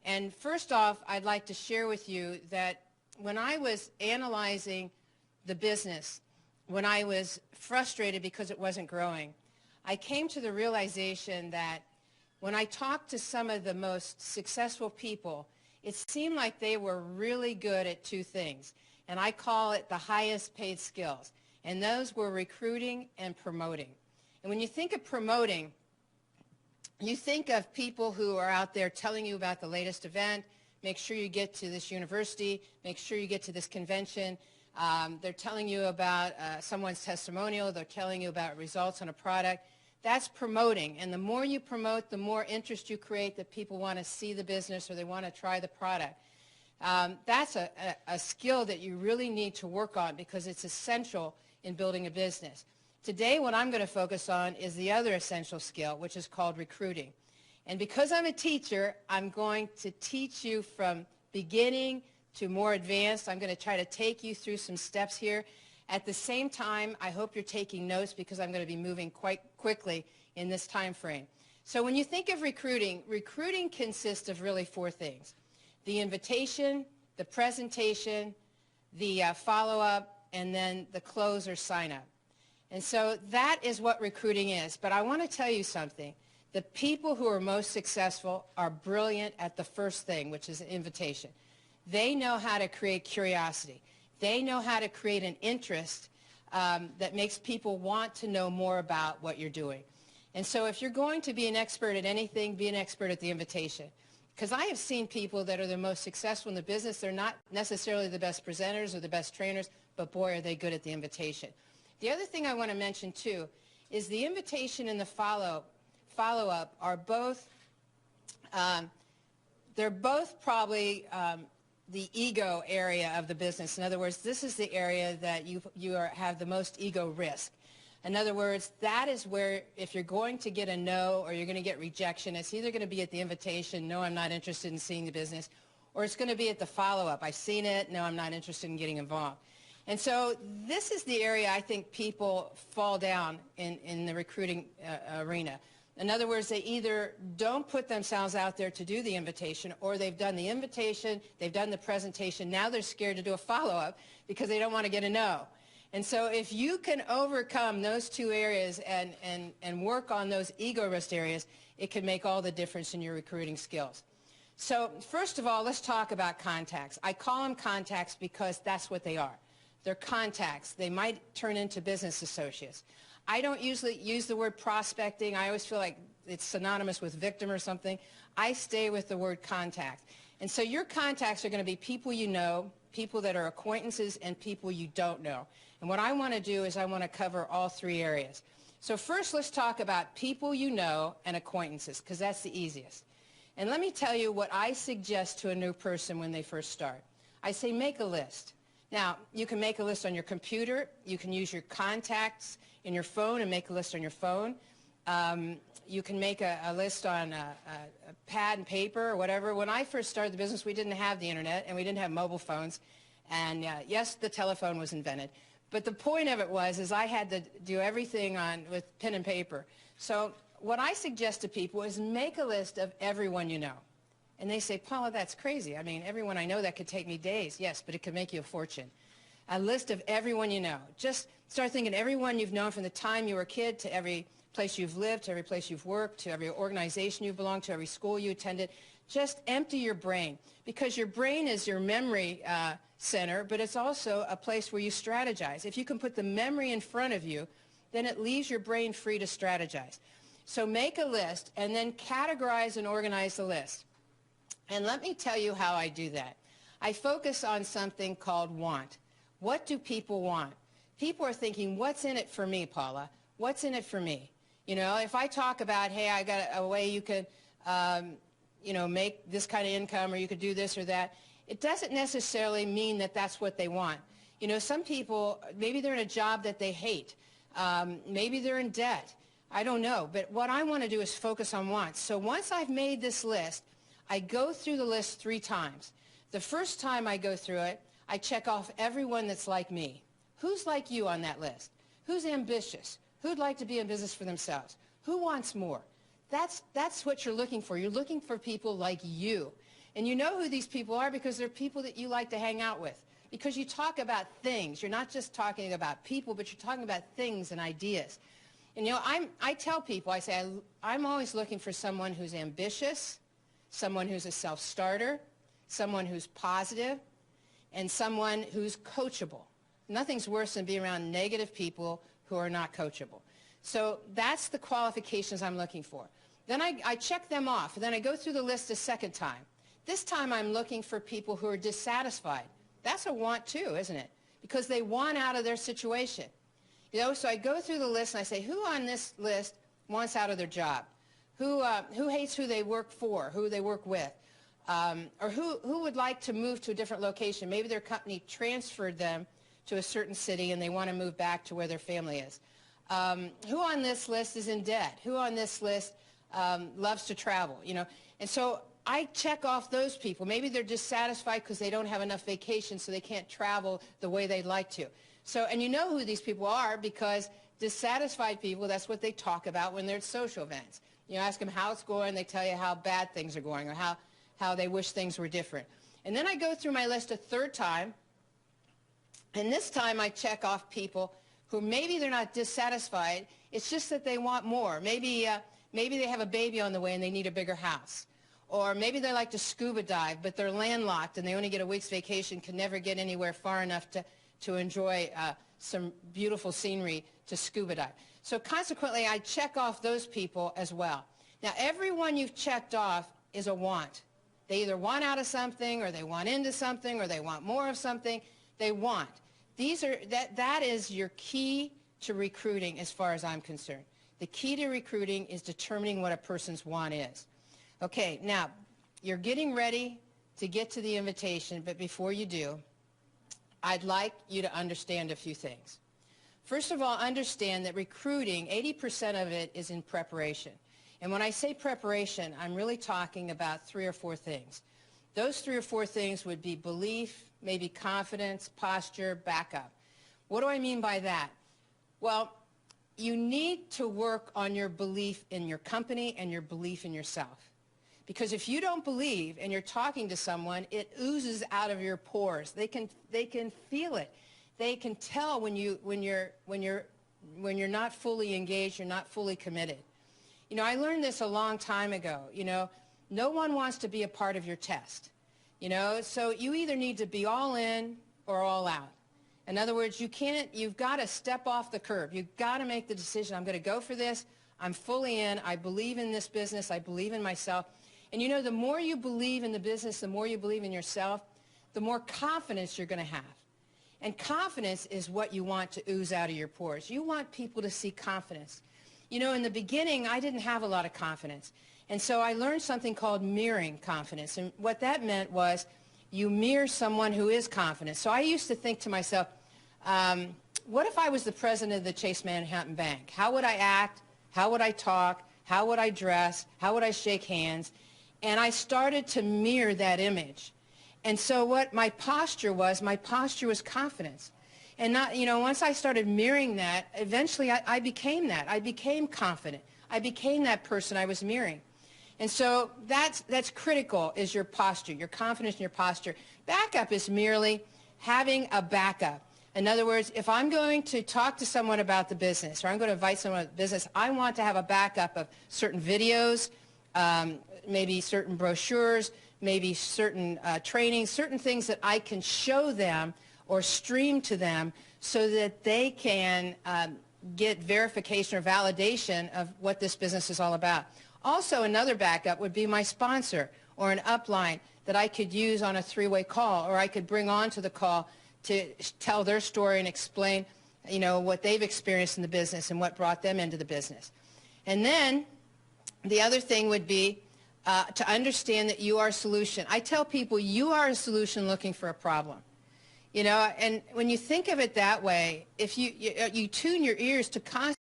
And first off, I'd like to share with you that when I was analyzing the business, when I was frustrated because it wasn't growing, I came to the realization that when I talked to some of the most successful people, it seemed like they were really good at two things, and I call it the highest paid skills, and those were recruiting and promoting. And when you think of promoting, you think of people who are out there telling you about the latest event, make sure you get to this university, make sure you get to this convention. They're telling you about someone's testimonial, they're telling you about results on a product. That's promoting, and the more you promote, the more interest you create that people want to see the business or they want to try the product. That's a skill that you really need to work on because it's essential in building a business. Today, what I'm going to focus on is the other essential skill, which is called recruiting. And because I'm a teacher, I'm going to teach you from beginning to more advanced. I'm going to try to take you through some steps here. At the same time, I hope you're taking notes because I'm going to be moving quite quickly in this time frame. So when you think of recruiting, recruiting consists of really four things: the invitation, the presentation, the follow-up, and then the close or sign-up. And so that is what recruiting is. But I want to tell you something. The people who are most successful are brilliant at the first thing, which is invitation. They know how to create curiosity. They know how to create an interest that makes people want to know more about what you're doing. And so if you're going to be an expert at anything, be an expert at the invitation. Because I have seen people that are the most successful in the business. They're not necessarily the best presenters or the best trainers, but boy, are they good at the invitation. The other thing I want to mention, too, is the invitation and the follow-up are both, they're both probably the ego area of the business. In other words, this is the area that you have the most ego risk. In other words, that is where if you're going to get a no or you're going to get rejection, it's either going to be at the invitation, no, I'm not interested in seeing the business, or it's going to be at the follow-up. I've seen it, no, I'm not interested in getting involved. And so this is the area I think people fall down in the recruiting arena. In other words, they either don't put themselves out there to do the invitation, or they've done the invitation, they've done the presentation, now they're scared to do a follow-up because they don't want to get a no. And so if you can overcome those two areas and work on those ego risk areas, it can make all the difference in your recruiting skills. So first of all, let's talk about contacts. I call them contacts because that's what they are. They're contacts. They might turn into business associates. I don't usually use the word prospecting. I always feel like it's synonymous with victim or something. I stay with the word contact. And so your contacts are going to be people you know, people that are acquaintances, and people you don't know. And what I want to do is I want to cover all three areas. So first, let's talk about people you know and acquaintances, because that's the easiest. And let me tell you what I suggest to a new person when they first start. I say make a list. Now, you can make a list on your computer. You can use your contacts in your phone and make a list on your phone. You can make a list on a pad and paper or whatever. When I first started the business, we didn't have the internet and we didn't have mobile phones. And yes, the telephone was invented. But the point of it is I had to do everything with pen and paper. So what I suggest to people is make a list of everyone you know. And they say, Paula, that's crazy. I mean, everyone I know, that could take me days. Yes, but it could make you a fortune. A list of everyone you know. Just start thinking everyone you've known from the time you were a kid to every place you've lived, to every place you've worked, to every organization you belong to, every school you attended. Just empty your brain, because your brain is your memory center, but it's also a place where you strategize. If you can put the memory in front of you, then it leaves your brain free to strategize. So make a list and then categorize and organize the list. And let me tell you how I do that. I focus on something called want. What do people want? People are thinking, what's in it for me, Paula? What's in it for me? You know, if I talk about, hey, I got a way you could, you know, make this kind of income, or you could do this or that, it doesn't necessarily mean that that's what they want. You know, some people, maybe they're in a job that they hate. Maybe they're in debt. I don't know. But what I want to do is focus on wants. So once I've made this list, I go through the list 3 times. The first time I go through it, I check off everyone that's like me. Who's like you on that list? Who's ambitious? Who'd like to be in business for themselves? Who wants more? That's what you're looking for. You're looking for people like you. And you know who these people are because they're people that you like to hang out with. Because you talk about things. You're not just talking about people, but you're talking about things and ideas. And, you know, I tell people, I say, I'm always looking for someone who's ambitious, someone who's a self-starter, someone who's positive, and someone who's coachable. Nothing's worse than being around negative people who are not coachable. So that's the qualifications I'm looking for. Then I check them off, and then I go through the list a second time. This time I'm looking for people who are dissatisfied. That's a want too, isn't it? Because they want out of their situation. You know, so I go through the list and I say, who on this list wants out of their job? Who hates who they work for, who they work with? Or who would like to move to a different location? Maybe their company transferred them to a certain city and they want to move back to where their family is. Who on this list is in debt? Who on this list loves to travel? You know, and so I check off those people. Maybe they're dissatisfied because they don't have enough vacation, so they can't travel the way they'd like to. So, and you know who these people are because dissatisfied people, that's what they talk about when they're at social events. You ask them how it's going, they tell you how bad things are going or how they wish things were different. And then I go through my list a third time, and this time I check off people who maybe they're not dissatisfied, it's just that they want more. Maybe they have a baby on the way and they need a bigger house. Or maybe they like to scuba dive, but they're landlocked and they only get a week's vacation, can never get anywhere far enough to enjoy some beautiful scenery to scuba dive. So consequently, I check off those people as well. Now, everyone you've checked off is a want. They either want out of something, or they want into something, or they want more of something. They want. That is your key to recruiting as far as I'm concerned. The key to recruiting is determining what a person's want is. Okay, now, you're getting ready to get to the invitation, but before you do, I'd like you to understand a few things. First of all, understand that recruiting, 80% of it is in preparation. And when I say preparation, I'm really talking about 3 or 4 things. Those 3 or 4 things would be belief, maybe confidence, posture, backup. What do I mean by that? Well, you need to work on your belief in your company and your belief in yourself. Because if you don't believe and you're talking to someone, it oozes out of your pores. They can feel it. They can tell when you're not fully engaged, you're not fully committed. You know, I learned this a long time ago. You know, no one wants to be a part of your test. You know, so you either need to be all in or all out. In other words, you've got to step off the curb. You've got to make the decision, I'm going to go for this. I'm fully in. I believe in this business. I believe in myself. And you know, the more you believe in the business, the more you believe in yourself, the more confidence you're going to have. And confidence is what you want to ooze out of your pores. You want people to see confidence. You know, in the beginning, I didn't have a lot of confidence. And so I learned something called mirroring confidence. And what that meant was you mirror someone who is confident. So I used to think to myself, what if I was the president of the Chase Manhattan Bank? How would I act? How would I talk? How would I dress? How would I shake hands? And I started to mirror that image. And so what my posture was confidence. And not, you know, once I started mirroring that, eventually I became that. I became confident. I became that person I was mirroring. And so that's critical, is your posture, your confidence in your posture. Backup is merely having a backup. In other words, if I'm going to talk to someone about the business, or I'm going to invite someone to the business, I want to have a backup of certain videos, maybe certain brochures, maybe certain trainings, certain things that I can show them or stream to them so that they can get verification or validation of what this business is all about. Also, another backup would be my sponsor or an upline that I could use on a 3-way call, or I could bring onto the call to tell their story and explain, you know, what they've experienced in the business and what brought them into the business. And then the other thing would be to understand that you are a solution. I tell people you are a solution looking for a problem. You know, and when you think of it that way, if you tune your ears to constantly